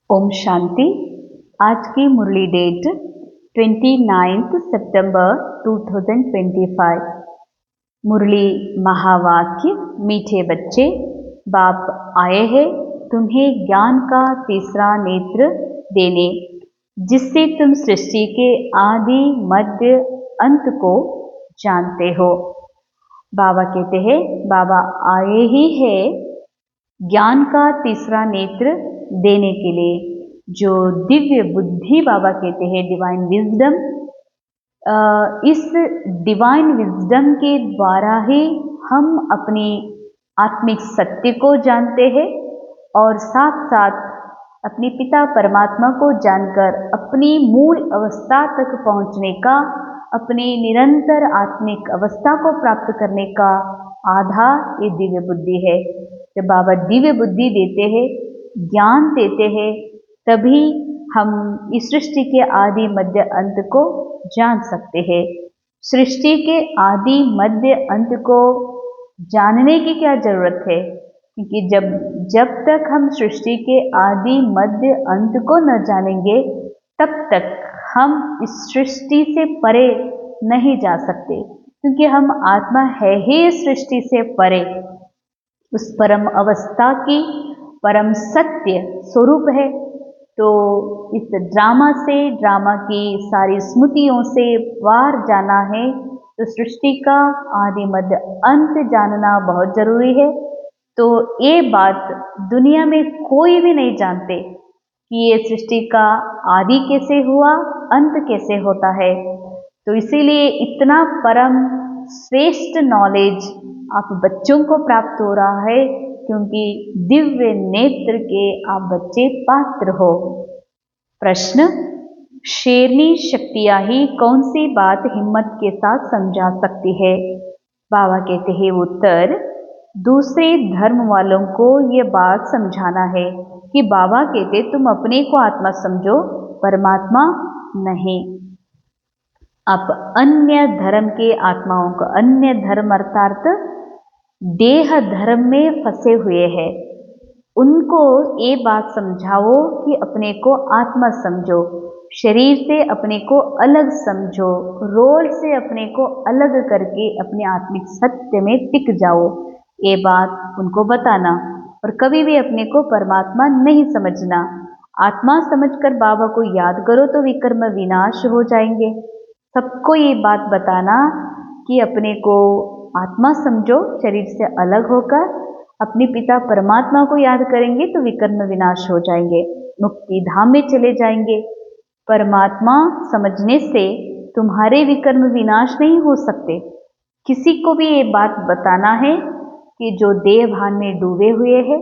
ओम शांति। आज की मुरली डेट 29 सितंबर 2025। मुरली महावाक्य। मीठे बच्चे, बाप आए हैं तुम्हें ज्ञान का तीसरा नेत्र देने, जिससे तुम सृष्टि के आदि मध्य अंत को जानते हो। बाबा कहते हैं बाबा आए ही है ज्ञान का तीसरा नेत्र देने के लिए, जो दिव्य बुद्धि बाबा कहते हैं डिवाइन विजडम। इस डिवाइन विजडम के द्वारा ही हम अपनी आत्मिक सत्य को जानते हैं और साथ साथ अपने पिता परमात्मा को जानकर अपनी मूल अवस्था तक पहुंचने का, अपनी निरंतर आत्मिक अवस्था को प्राप्त करने का आधार ये दिव्य बुद्धि है। जब बाबा दिव्य बुद्धि देते हैं, ज्ञान देते हैं, तभी हम इस सृष्टि के आदि मध्य अंत को जान सकते हैं। सृष्टि के आदि मध्य अंत को जानने की क्या जरूरत है, क्योंकि जब तक हम सृष्टि के आदि मध्य अंत को न जानेंगे, तब तक हम इस सृष्टि से परे नहीं जा सकते, क्योंकि हम आत्मा है ही इस सृष्टि से परे, उस परम अवस्था की परम सत्य स्वरूप है। तो इस ड्रामा की सारी स्मृतियों से पार जाना है, तो सृष्टि का आदि मध्य अंत जानना बहुत जरूरी है। तो ये बात दुनिया में कोई भी नहीं जानते कि ये सृष्टि का आदि कैसे हुआ, अंत कैसे होता है। तो इसीलिए इतना परम श्रेष्ठ नॉलेज आप बच्चों को प्राप्त हो रहा है, क्योंकि दिव्य नेत्र के आप बच्चे पात्र हो। प्रश्न, शेरनी शक्तियां ही कौन सी बात हिम्मत के साथ समझा सकती है? बाबा कहते हैं उत्तर, दूसरे धर्म वालों को ये बात समझाना है कि बाबा कहते तुम अपने को आत्मा समझो, परमात्मा नहीं। आप अन्य धर्म के आत्माओं को, अन्य धर्म अर्थात देह धर्म में फंसे हुए हैं, उनको ये बात समझाओ कि अपने को आत्मा समझो, शरीर से अपने को अलग समझो, रोल से अपने को अलग करके अपने आत्मिक सत्य में टिक जाओ। ये बात उनको बताना, और कभी भी अपने को परमात्मा नहीं समझना। आत्मा समझकर बाबा को याद करो तो विकर्म विनाश हो जाएंगे। सबको ये बात बताना कि अपने को आत्मा समझो, शरीर से अलग होकर अपने पिता परमात्मा को याद करेंगे तो विकर्म विनाश हो जाएंगे, मुक्ति धाम में चले जाएंगे। परमात्मा समझने से तुम्हारे विकर्म विनाश नहीं हो सकते। किसी को भी ये बात बताना है कि जो देह भान में डूबे हुए हैं,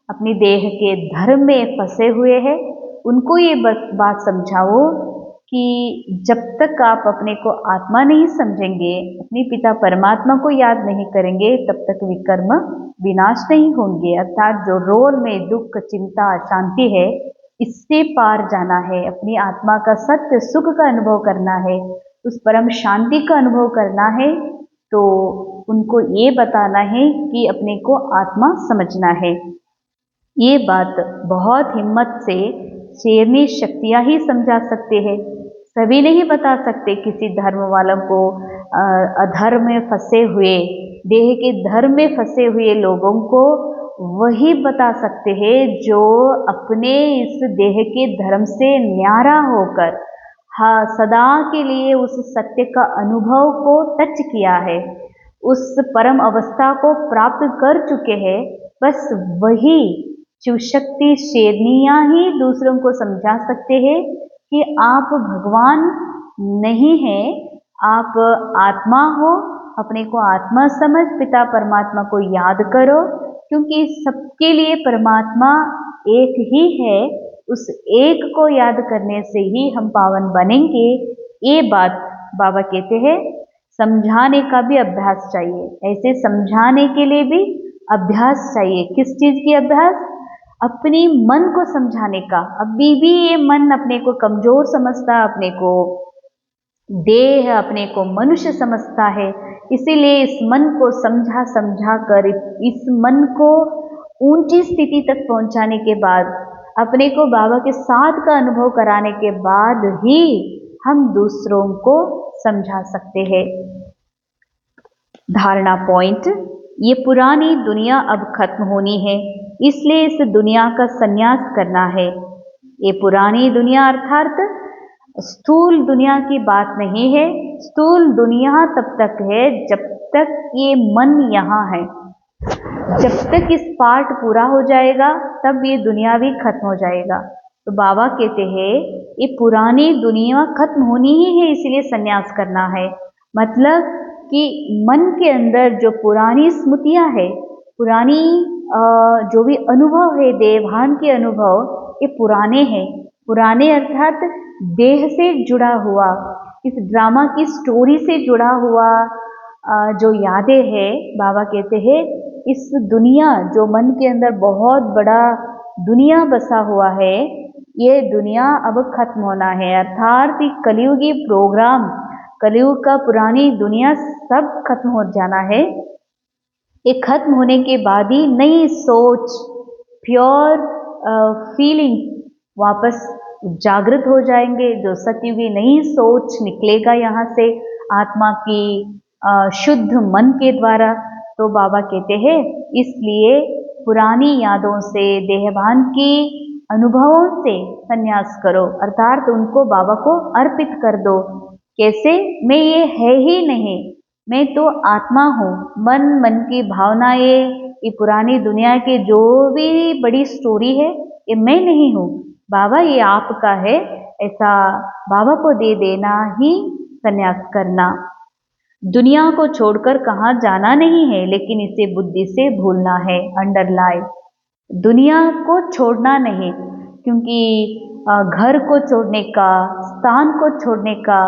अपने देह के धर्म में फंसे हुए हैं, उनको ये बात समझाओ कि जब तक आप अपने को आत्मा नहीं समझेंगे, अपने पिता परमात्मा को याद नहीं करेंगे, तब तक विकर्म विनाश नहीं होंगे। अर्थात जो रोल में दुख, चिंता, अशांति है, इससे पार जाना है, अपनी आत्मा का सत्य सुख का अनुभव करना है, उस परम शांति का अनुभव करना है। तो उनको ये बताना है कि अपने को आत्मा समझना है। ये बात बहुत हिम्मत से शेरनी शक्तियां ही समझा सकते हैं, सभी नहीं बता सकते। किसी धर्म वालों को अधर्म में फंसे हुए, देह के धर्म में फंसे हुए लोगों को वही बता सकते हैं जो अपने इस देह के धर्म से न्यारा होकर सदा के लिए उस सत्य का अनुभव को टच किया है, उस परम अवस्था को प्राप्त कर चुके हैं। बस वही शिव शक्ति शेरनियां ही दूसरों को समझा सकते हैं कि आप भगवान नहीं हैं, आप आत्मा हो, अपने को आत्मा समझ पिता परमात्मा को याद करो, क्योंकि सबके लिए परमात्मा एक ही है। उस एक को याद करने से ही हम पावन बनेंगे। ये बात बाबा कहते हैं समझाने का भी अभ्यास चाहिए, ऐसे समझाने के लिए भी अभ्यास चाहिए। किस चीज की अभ्यास? अपनी मन को समझाने का। अभी भी ये मन अपने को कमजोर समझता, अपने को देह, अपने को मनुष्य समझता है। इसीलिए इस मन को समझा कर इस मन को ऊंची स्थिति तक पहुंचाने के बाद अपने को बाबा के साथ का अनुभव कराने के बाद ही हम दूसरों को समझा सकते हैं। धारणा पॉइंट, ये पुरानी दुनिया अब खत्म होनी है, इसलिए इस दुनिया का संन्यास करना है। ये पुरानी दुनिया अर्थात स्थूल दुनिया की बात नहीं है। स्थूल दुनिया तब तक है जब तक ये मन यहाँ है। जब तक इस पार्ट पूरा हो जाएगा तब ये दुनिया भी खत्म हो जाएगा। तो बाबा कहते हैं ये पुरानी दुनिया खत्म होनी ही है, इसलिए संन्यास करना है। मतलब कि मन के अंदर जो पुरानी स्मृतियाँ है, पुरानी जो भी अनुभव है, देवभान के अनुभव, ये पुराने हैं। पुराने अर्थात देह से जुड़ा हुआ, इस ड्रामा की स्टोरी से जुड़ा हुआ जो यादें हैं, बाबा कहते हैं इस दुनिया जो मन के अंदर बहुत बड़ा दुनिया बसा हुआ है, ये दुनिया अब खत्म होना है। अर्थात कलयुगी प्रोग्राम, कलयुग का पुरानी दुनिया सब खत्म हो जाना है। ये खत्म होने के बाद ही नई सोच, प्योर फीलिंग वापस जागृत हो जाएंगे। जो सतयुगी नई सोच निकलेगा यहाँ से आत्मा की शुद्ध मन के द्वारा। तो बाबा कहते हैं इसलिए पुरानी यादों से, देहभान की अनुभवों से संन्यास करो, अर्थात उनको बाबा को अर्पित कर दो। कैसे? मैं ये है ही नहीं, मैं तो आत्मा हूँ। मन की भावनाएं, ये पुरानी दुनिया की जो भी बड़ी स्टोरी है, ये मैं नहीं हूँ, बाबा ये आपका है, ऐसा बाबा को दे देना ही संन्यास करना। दुनिया को छोड़कर कहाँ जाना नहीं है, लेकिन इसे बुद्धि से भूलना है। अंडरलाइन, दुनिया को छोड़ना नहीं, क्योंकि घर को छोड़ने का, स्थान को छोड़ने का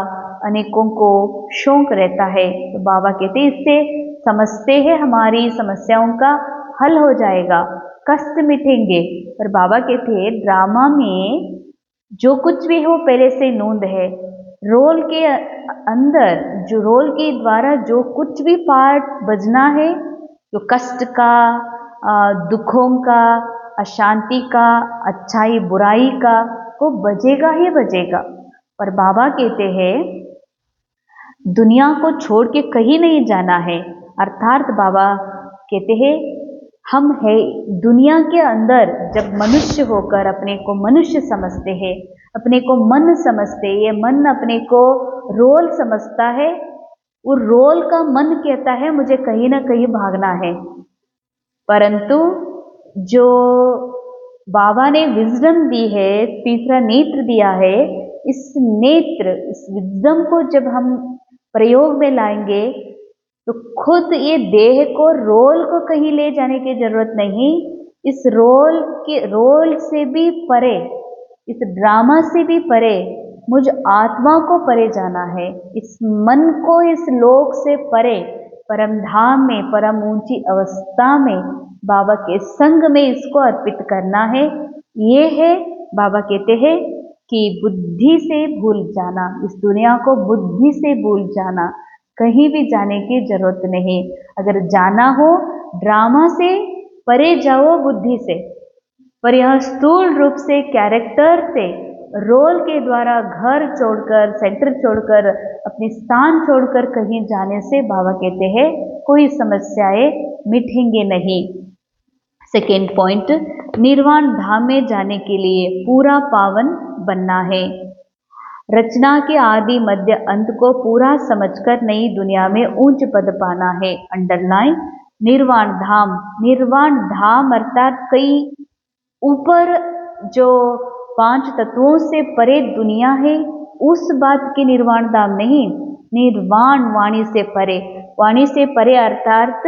अनेकों को शौक रहता है। तो बाबा कहते इससे समझते हैं हमारी समस्याओं का हल हो जाएगा, कष्ट मिटेंगे। पर बाबा कहते हैं ड्रामा में जो कुछ भी हो पहले से नोंद है। रोल के अंदर जो रोल के द्वारा जो कुछ भी पार्ट बजना है, जो कष्ट का, दुखों का, अशांति का, अच्छाई बुराई का, वो बजेगा ही बजेगा। पर बाबा कहते हैं दुनिया को छोड़ के कहीं नहीं जाना है। अर्थात बाबा कहते हैं हम है दुनिया के अंदर। जब मनुष्य होकर अपने को मनुष्य समझते हैं, अपने को मन समझते, ये मन अपने को रोल समझता है, वो रोल का मन कहता है मुझे कहीं ना कहीं भागना है। परंतु जो बाबा ने विजडम दी है, तीसरा नेत्र दिया है, इस नेत्र, इस विजडम को जब हम प्रयोग में लाएंगे तो खुद ये देह को, रोल को कहीं ले जाने की जरूरत नहीं। इस रोल से भी परे, इस ड्रामा से भी परे मुझ आत्मा को परे जाना है। इस मन को इस लोक से परे परम धाम में, परम ऊंची अवस्था में बाबा के संग में इसको अर्पित करना है। ये है बाबा कहते हैं कि बुद्धि से भूल जाना, इस दुनिया को बुद्धि से भूल जाना, कहीं भी जाने की जरूरत नहीं। अगर जाना हो ड्रामा से परे जाओ, बुद्धि से। पर यह स्थूल रूप से, कैरेक्टर से, रोल के द्वारा घर छोड़कर, सेंटर छोड़कर, अपने स्थान छोड़कर कहीं जाने से बाबा कहते हैं कोई समस्याएं मिटेंगे नहीं। सेकेंड पॉइंट, निर्वाण धाम में जाने के लिए पूरा पावन बनना है। रचना के आदि मध्य अंत को पूरा समझकर नई दुनिया में ऊंच पद पाना है। अंडरलाइन, निर्वाण धाम। निर्वाण धाम अर्थात कई ऊपर जो 5 तत्वों से परे दुनिया है, उस बात की निर्वाण धाम नहीं। निर्वाण वाणी से परे, वाणी से परे अर्थात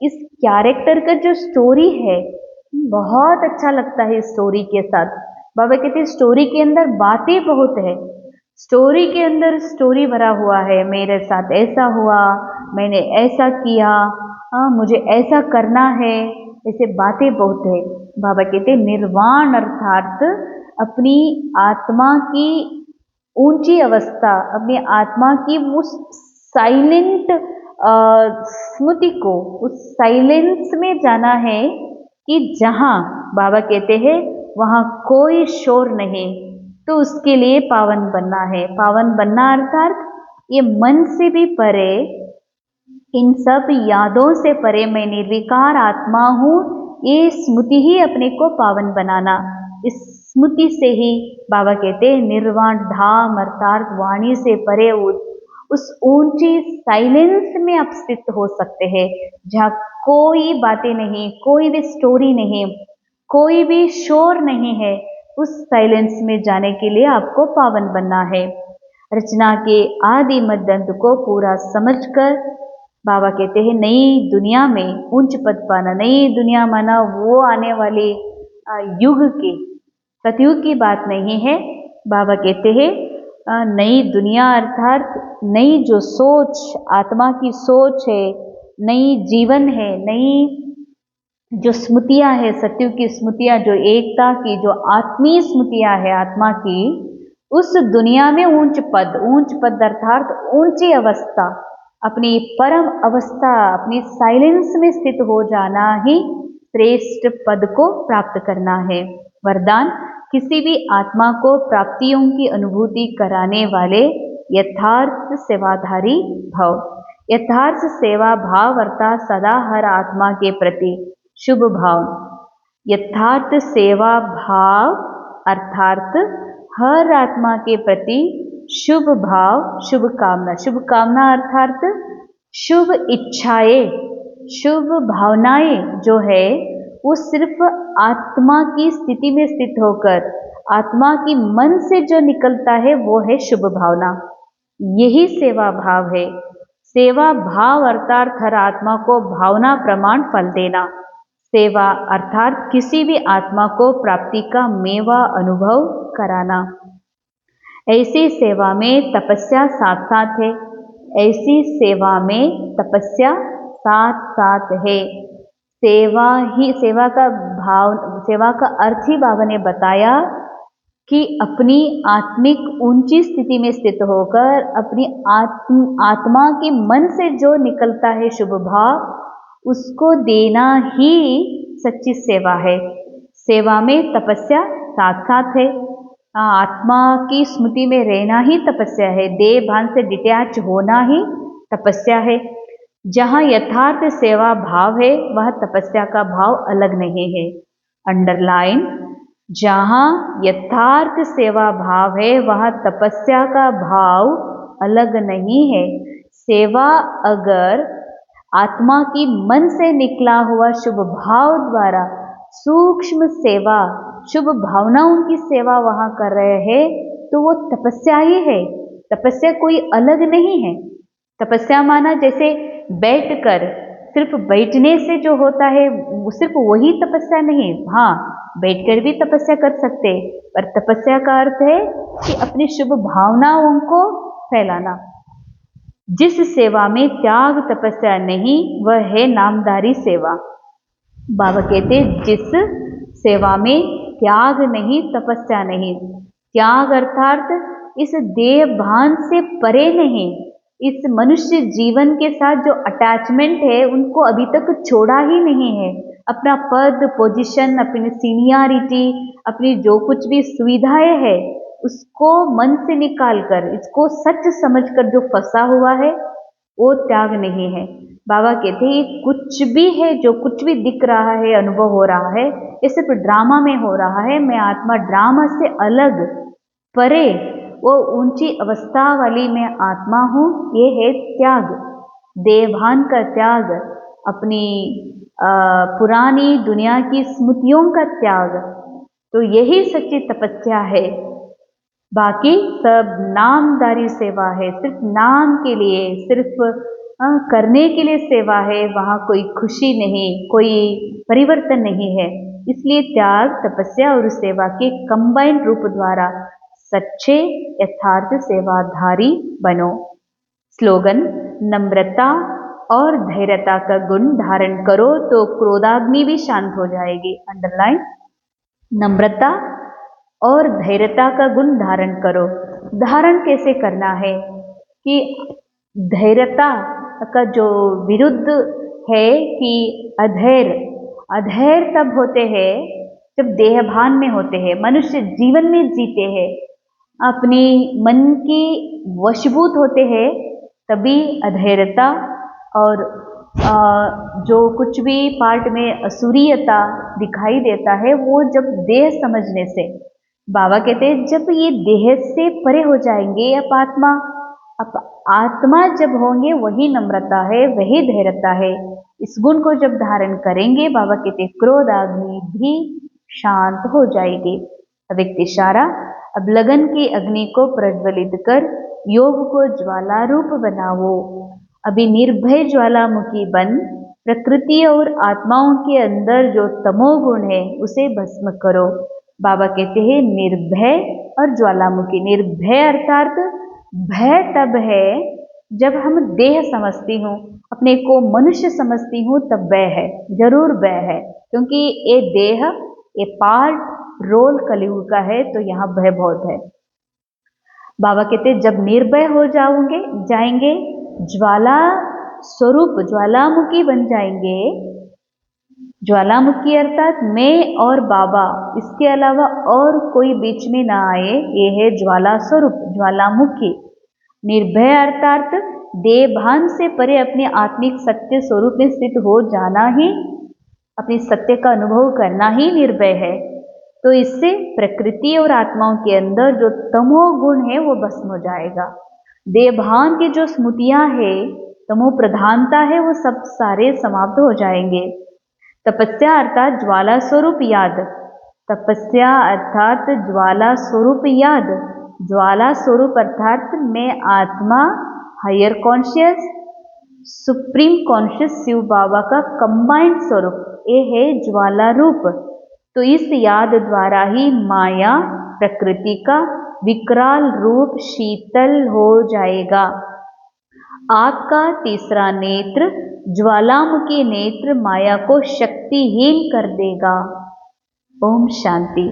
इस कैरेक्टर का जो स्टोरी है, बहुत अच्छा लगता है। स्टोरी के साथ बाबा कहते हैं स्टोरी के अंदर बातें बहुत है, स्टोरी के अंदर स्टोरी भरा हुआ है। मेरे साथ ऐसा हुआ, मैंने ऐसा किया, मुझे ऐसा करना है, ऐसे बातें बहुत है। बाबा कहते निर्वाण अर्थात अपनी आत्मा की ऊंची अवस्था, अपनी आत्मा की उस साइलेंट स्मृति को, उस साइलेंस में जाना है कि जहाँ बाबा कहते हैं वहाँ कोई शोर नहीं, तो उसके लिए पावन बनना है। पावन बनना अर्थात ये मन से भी परे, इन सब यादों से परे मैं निर्विकार आत्मा हूँ, ये स्मृति ही अपने को पावन बनाना। इस स्मृति से ही बाबा कहते हैं निर्वाण धाम अर्थात वाणी से परे उस ऊंची साइलेंस में आप स्थित हो सकते हैं, जहाँ कोई बातें नहीं, कोई भी स्टोरी नहीं, कोई भी शोर नहीं है। उस साइलेंस में जाने के लिए आपको पावन बनना है। रचना के आदि मध्य अंत को पूरा समझकर बाबा कहते हैं नई दुनिया में ऊंच पद पाना। नई दुनिया माना वो आने वाली युग की, सतयुग की बात नहीं है। बाबा कहते हैं नई दुनिया अर्थात नई जो सोच, आत्मा की सोच है, नई जीवन है, नई जो स्मृतियाँ है, सतयुग की स्मृतियाँ, जो एकता की, जो आत्मीय स्मृतियाँ है आत्मा की, उस दुनिया में ऊंच पद अर्थात ऊंची अवस्था, अपनी परम अवस्था, अपनी साइलेंस में स्थित हो जाना ही श्रेष्ठ पद को प्राप्त करना है। वरदान किसी भी आत्मा को प्राप्तियों की अनुभूति कराने वाले यथार्थ सेवाधारी भाव। यथार्थ सेवा भाव अर्थात सदा हर आत्मा के प्रति शुभ भाव। यथार्थ सेवा भाव अर्थात हर आत्मा के प्रति शुभ भाव, शुभ कामना। शुभ कामना अर्थात शुभ इच्छाएं, शुभ भावनाएं जो है वो सिर्फ आत्मा की स्थिति में स्थित होकर आत्मा की मन से जो निकलता है वो है शुभ भावना। यही सेवा भाव है। सेवा भाव अर्थात हर आत्मा को भावना प्रमाण फल देना। सेवा अर्थात किसी भी आत्मा को प्राप्ति का मेवा अनुभव कराना। ऐसी सेवा में तपस्या साथ साथ है। ऐसी सेवा में तपस्या साथ साथ है। सेवा का अर्थ ही बाबा ने बताया कि अपनी आत्मिक ऊंची स्थिति में स्थित होकर अपनी आत्मा के मन से जो निकलता है शुभ भाव, उसको देना ही सच्ची सेवा है। सेवा में तपस्या साथ साथ है। आत्मा की स्मृति में रहना ही तपस्या है। देह भान से डिटैच होना ही तपस्या है। जहाँ यथार्थ सेवा भाव है वह तपस्या का भाव अलग नहीं है। अंडरलाइन, जहाँ यथार्थ सेवा भाव है वह तपस्या का भाव अलग नहीं है। सेवा अगर आत्मा की मन से निकला हुआ शुभ भाव द्वारा सूक्ष्म सेवा, शुभ भावनाओं की सेवा वहाँ कर रहे हैं तो वो तपस्या ही है। तपस्या कोई अलग नहीं है। तपस्या माना जैसे बैठकर, सिर्फ बैठने से जो होता है सिर्फ वही तपस्या नहीं। हाँ, बैठकर भी तपस्या कर सकते, पर तपस्या का अर्थ है कि अपनी शुभ भावनाओं को फैलाना। जिस सेवा में त्याग तपस्या नहीं वह है नामधारी सेवा। बाबा कहते जिस सेवा में त्याग नहीं तपस्या नहीं। त्याग अर्थात इस देह भान से परे नहीं, इस मनुष्य जीवन के साथ जो अटैचमेंट है उनको अभी तक छोड़ा ही नहीं है। अपना पद, पोजीशन, अपनी सीनियरिटी, अपनी जो कुछ भी सुविधाएं है उसको मन से निकाल कर, इसको सच समझकर जो फंसा हुआ है वो त्याग नहीं है। बाबा कहते हैं ये कुछ भी है, जो कुछ भी दिख रहा है, अनुभव हो रहा है, ये सिर्फ ड्रामा में हो रहा है। मैं आत्मा ड्रामा से अलग, परे, वो ऊंची अवस्था वाली मैं आत्मा हूँ। ये है त्याग, देवभान का त्याग, अपनी पुरानी दुनिया की स्मृतियों का त्याग। तो यही सच्ची तपस्या है। बाकी सब नामधारी सेवा है, सिर्फ नाम के लिए, सिर्फ करने के लिए सेवा है। वहाँ कोई खुशी नहीं, कोई परिवर्तन नहीं है। इसलिए त्याग, तपस्या और सेवा के कंबाइंड रूप द्वारा सच्चे यथार्थ सेवाधारी बनो। स्लोगन, नम्रता और धैर्यता का गुण धारण करो तो क्रोधाग्नि भी शांत हो जाएगी। अंडरलाइन, नम्रता और धैर्यता का गुण धारण करो। धारण कैसे करना है कि धैर्यता का जो विरुद्ध है कि अधैर्य। अधैर्य तब होते हैं जब देहभान में होते हैं, मनुष्य जीवन में जीते हैं, अपने मन के वशभूत होते हैं, तभी अधैर्यता और जो कुछ भी पार्ट में असुरीयता दिखाई देता है, वो जब देह समझने से, बाबा कहते हैं जब ये देह से परे हो जाएंगे, अब आत्मा जब होंगे, वही नम्रता है, वही धैर्यता है। इस गुण को जब धारण करेंगे, बाबा कहते क्रोधाग्नि भी शांत हो जाएगी। अब एक इशारा, अब लगन की अग्नि को प्रज्वलित कर योग को ज्वाला रूप बनाओ। अभी निर्भय ज्वालामुखी बन प्रकृति और आत्माओं के अंदर जो तमोगुण है उसे भस्म करो। बाबा कहते हैं निर्भय और ज्वालामुखी। निर्भय अर्थात भय तब है जब हम देह समझती हूँ, अपने को मनुष्य समझती हूँ, तब भय है, जरूर भय है, क्योंकि ये देह, ये पार्ट रोल कलयुग का है, तो यहाँ भय बहुत है। बाबा कहते जब निर्भय हो जाएंगे, ज्वाला स्वरूप ज्वालामुखी बन जाएंगे। ज्वालामुखी अर्थात मैं और बाबा, इसके अलावा और कोई बीच में ना आए, ये है ज्वाला स्वरूप ज्वालामुखी। निर्भय अर्थात देहभान से परे अपने आत्मिक सत्य स्वरूप में स्थित हो जाना ही, अपने सत्य का अनुभव करना ही निर्भय है। तो इससे प्रकृति और आत्माओं के अंदर जो तमोगुण है वो भस्म हो जाएगा। देहभान की जो स्मृतियां है, तमो प्रधानता है, वो सब सारे समाप्त हो जाएंगे। तपस्या अर्थात ज्वाला स्वरूप याद। तपस्या अर्थात ज्वाला स्वरूप याद। ज्वाला स्वरूप अर्थात मैं आत्मा, higher conscious, supreme conscious Shiv Baba का कंबाइंड स्वरूप, ये है ज्वाला रूप। तो इस याद द्वारा ही माया प्रकृति का विकराल रूप शीतल हो जाएगा। आपका तीसरा नेत्र ज्वालामुखी नेत्र माया को शक्तिहीन कर देगा। ओम शांति।